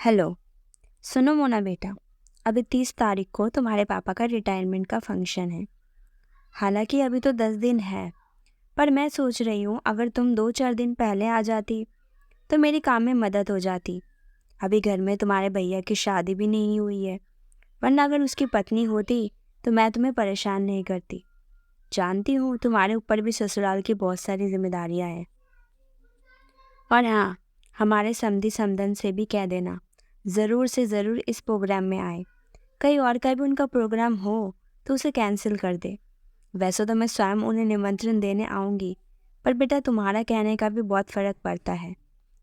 Hello. सुनो मोना बेटा, अभी 30 तारीख को तुम्हारे पापा का रिटायरमेंट का फंक्शन है। हालांकि अभी तो 10 दिन है, पर मैं सोच रही हूँ अगर तुम 2-4 दिन पहले आ जाती तो मेरी काम में मदद हो जाती। अभी घर में तुम्हारे भैया की शादी भी नहीं हुई है, वरना अगर उसकी पत्नी होती तो मैं तुम्हें परेशान नहीं करती। जानती हूँ तुम्हारे ऊपर भी ससुराल की बहुत सारी जिम्मेदारियाँ हैं। और हाँ, हमारे समधी समधन से भी कह देना ज़रूर से ज़रूर इस प्रोग्राम में आए। कहीं और का भी उनका प्रोग्राम हो तो उसे कैंसिल कर दे। वैसे तो मैं स्वयं उन्हें निमंत्रण देने आऊँगी, पर बेटा तुम्हारा कहने का भी बहुत फ़र्क पड़ता है।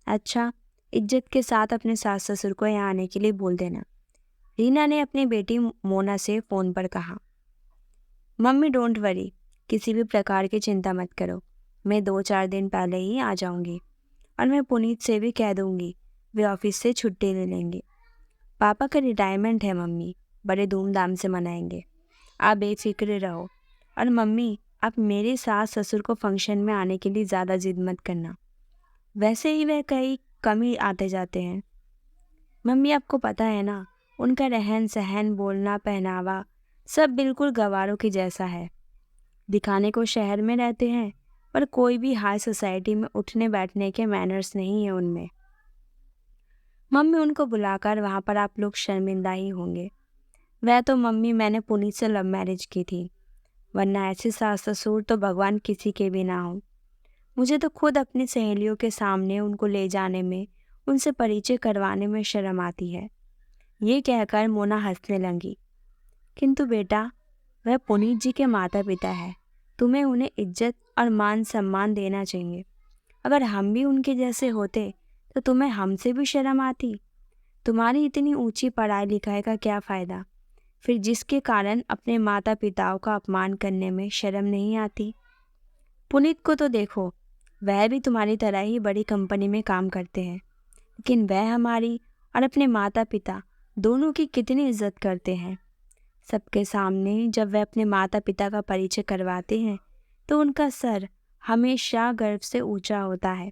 अच्छा, इज्जत के साथ अपने सास ससुर को यहाँ आने के लिए बोल देना। रीना ने अपनी बेटी मोना से फ़ोन पर कहा। मम्मी डोंट वरी, किसी भी प्रकार की चिंता मत करो। मैं 2-4 दिन पहले ही आ जाऊँगी और मैं पुनीत से भी कह दूँगी, वे ऑफिस से छुट्टी ले लेंगे। पापा का रिटायरमेंट है मम्मी, बड़े धूमधाम से मनाएंगे। आप बेफिक्र रहो। और मम्मी, आप मेरे सास ससुर को फंक्शन में आने के लिए ज़्यादा जिद मत करना। वैसे ही वह कई कम ही आते जाते हैं। मम्मी, आपको पता है ना, उनका रहन सहन, बोलना, पहनावा सब बिल्कुल गवारों के जैसा है। दिखाने को शहर में रहते हैं, पर कोई भी हाई सोसाइटी में उठने बैठने के मैनर्स नहीं है उनमें। मम्मी, उनको बुलाकर वहाँ पर आप लोग शर्मिंदा ही होंगे। वह तो मम्मी, मैंने पुनीत से लव मैरिज की थी, वरना ऐसे सास ससुर तो भगवान किसी के भी ना हो। मुझे तो खुद अपनी सहेलियों के सामने उनको ले जाने में, उनसे परिचय करवाने में शर्म आती है। ये कहकर मोना हंसने लगी। किंतु बेटा, वह पुनीत जी के माता पिता है, तुम्हें उन्हें इज्जत और मान सम्मान देना चाहिए। अगर हम भी उनके जैसे होते तो तुम्हें हमसे भी शर्म आती। तुम्हारी इतनी ऊंची पढ़ाई लिखाई का क्या फ़ायदा, फिर जिसके कारण अपने माता पिताओं का अपमान करने में शर्म नहीं आती। पुनीत को तो देखो, वह भी तुम्हारी तरह ही बड़ी कंपनी में काम करते हैं, लेकिन वह हमारी और अपने माता पिता दोनों की कितनी इज्जत करते हैं। सबके सामने जब वह अपने माता पिता का परिचय करवाते हैं तो उनका सर हमेशा गर्व से ऊंचा होता है,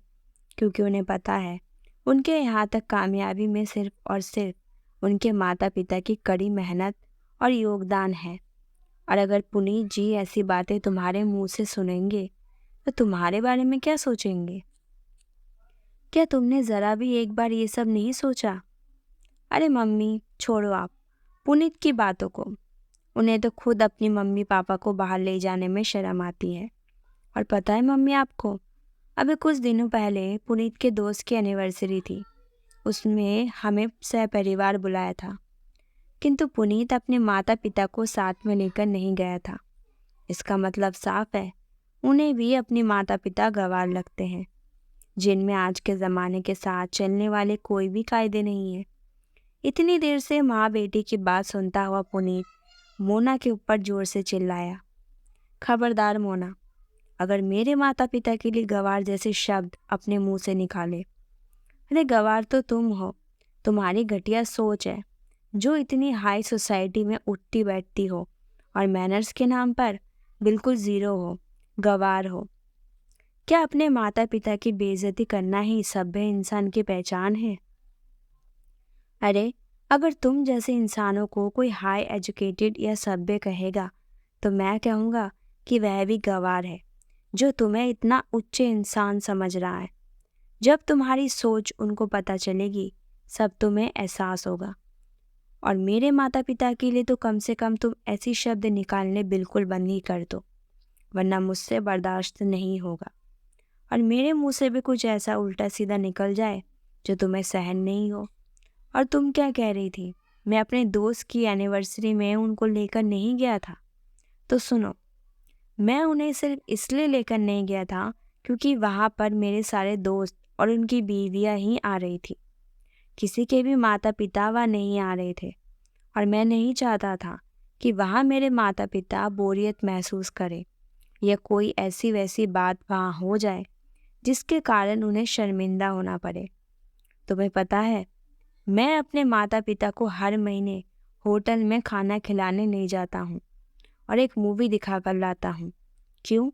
क्योंकि उन्हें पता है उनके यहाँ तक कामयाबी में सिर्फ और सिर्फ उनके माता पिता की कड़ी मेहनत और योगदान है। और अगर पुनीत जी ऐसी बातें तुम्हारे मुंह से सुनेंगे तो तुम्हारे बारे में क्या सोचेंगे? क्या तुमने ज़रा भी एक बार ये सब नहीं सोचा? अरे मम्मी, छोड़ो आप पुनीत की बातों को। उन्हें तो खुद अपनी मम्मी पापा को बाहर ले जाने में शर्म आती है। और पता है मम्मी आपको, अभी कुछ दिनों पहले पुनीत के दोस्त की एनिवर्सरी थी। उसमें हमें सहपरिवार बुलाया था, किंतु पुनीत अपने माता पिता को साथ में लेकर नहीं गया था। इसका मतलब साफ है, उन्हें भी अपने माता पिता गंवार लगते हैं, जिनमें आज के ज़माने के साथ चलने वाले कोई भी कायदे नहीं है। इतनी देर से माँ बेटी की बात सुनता हुआ पुनीत मोना के ऊपर जोर से चिल्लाया। खबरदार मोना, अगर मेरे माता पिता के लिए गंवार जैसे शब्द अपने मुंह से निकाले। अरे गंवार तो तुम हो, तुम्हारी घटिया सोच है जो इतनी हाई सोसाइटी में उठती बैठती हो और मैनर्स के नाम पर बिल्कुल ज़ीरो हो, गंवार हो। क्या अपने माता पिता की बेइज्जती करना ही सभ्य इंसान की पहचान है? अरे, अगर तुम जैसे इंसानों को कोई हाई एजुकेटेड या सभ्य कहेगा तो मैं कहूँगा कि वह भी गंवार है, जो तुम्हें इतना उच्च इंसान समझ रहा है। जब तुम्हारी सोच उनको पता चलेगी, सब तुम्हें एहसास होगा। और मेरे माता पिता के लिए तो कम से कम तुम ऐसी शब्द निकालने बिल्कुल बंद ही कर दो, वरना मुझसे बर्दाश्त नहीं होगा। और मेरे मुंह से भी कुछ ऐसा उल्टा सीधा निकल जाए जो तुम्हें सहन नहीं हो। और तुम क्या कह रही थी, मैं अपने दोस्त की एनिवर्सरी में उनको लेकर नहीं गया था? तो सुनो, मैं उन्हें सिर्फ इसलिए लेकर नहीं गया था क्योंकि वहाँ पर मेरे सारे दोस्त और उनकी बीवियाँ ही आ रही थी। किसी के भी माता पिता वहाँ नहीं आ रहे थे, और मैं नहीं चाहता था कि वहाँ मेरे माता पिता बोरियत महसूस करें या कोई ऐसी वैसी बात वहाँ हो जाए जिसके कारण उन्हें शर्मिंदा होना पड़े। तुम्हें पता है, मैं अपने माता पिता को हर महीने होटल में खाना खिलाने नहीं जाता हूँ और एक मूवी दिखा कर लाता हूँ। क्यों?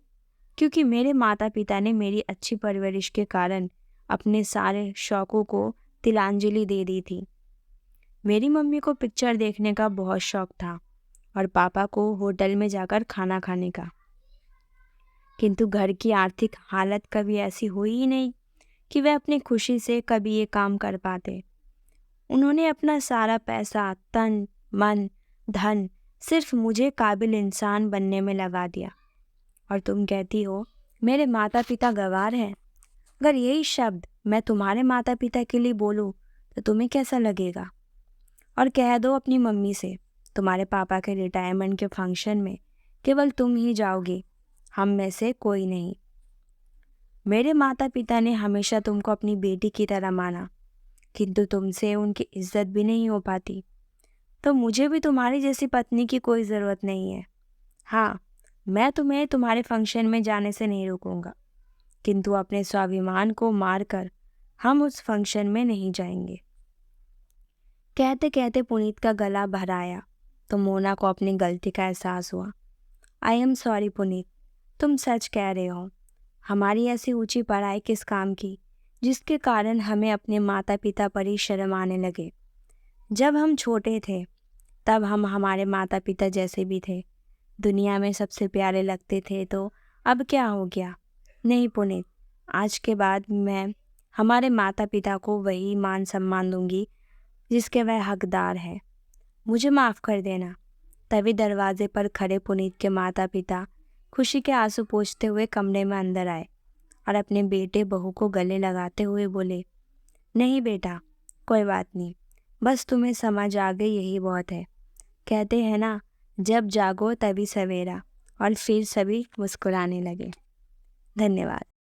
क्योंकि मेरे माता पिता ने मेरी अच्छी परवरिश के कारण अपने सारे शौकों को तिलांजलि दे दी थी। मेरी मम्मी को पिक्चर देखने का बहुत शौक था और पापा को होटल में जाकर खाना खाने का, किंतु घर की आर्थिक हालत कभी ऐसी हुई ही नहीं कि वे अपनी खुशी से कभी ये काम कर पाते। उन्होंने अपना सारा पैसा, तन, मन, धन सिर्फ मुझे काबिल इंसान बनने में लगा दिया। और तुम कहती हो मेरे माता पिता गँवार हैं। अगर यही शब्द मैं तुम्हारे माता पिता के लिए बोलूँ तो तुम्हें कैसा लगेगा? और कह दो अपनी मम्मी से, तुम्हारे पापा के रिटायरमेंट के फंक्शन में केवल तुम ही जाओगी, हम में से कोई नहीं। मेरे माता पिता ने हमेशा तुमको अपनी बेटी की तरह माना, किंतु तुमसे उनकी इज्जत भी नहीं हो पाती, तो मुझे भी तुम्हारी जैसी पत्नी की कोई ज़रूरत नहीं है। हाँ, मैं तुम्हें तुम्हारे फंक्शन में जाने से नहीं रोकूंगा, किंतु अपने स्वाभिमान को मारकर हम उस फंक्शन में नहीं जाएंगे। कहते कहते पुनीत का गला भर आया तो मोना को अपनी गलती का एहसास हुआ। आई एम सॉरी पुनीत, तुम सच कह रहे हो। हमारी ऐसी ऊंची पढ़ाई किस काम की, जिसके कारण हमें अपने माता पिता पर ही शर्म आने लगे। जब हम छोटे थे तब हम हमारे माता पिता जैसे भी थे, दुनिया में सबसे प्यारे लगते थे, तो अब क्या हो गया? नहीं पुनीत, आज के बाद मैं हमारे माता पिता को वही मान सम्मान दूंगी जिसके वह हकदार है। मुझे माफ़ कर देना। तभी दरवाजे पर खड़े पुनीत के माता पिता खुशी के आंसू पोंछते हुए कमरे में अंदर आए और अपने बेटे बहू को गले लगाते हुए बोले, नहीं बेटा, कोई बात नहीं, बस तुम्हें समझ आ गई यही बहुत है। कहते हैं ना, जब जागो तभी सवेरा। और फिर सभी मुस्कुराने लगे। धन्यवाद।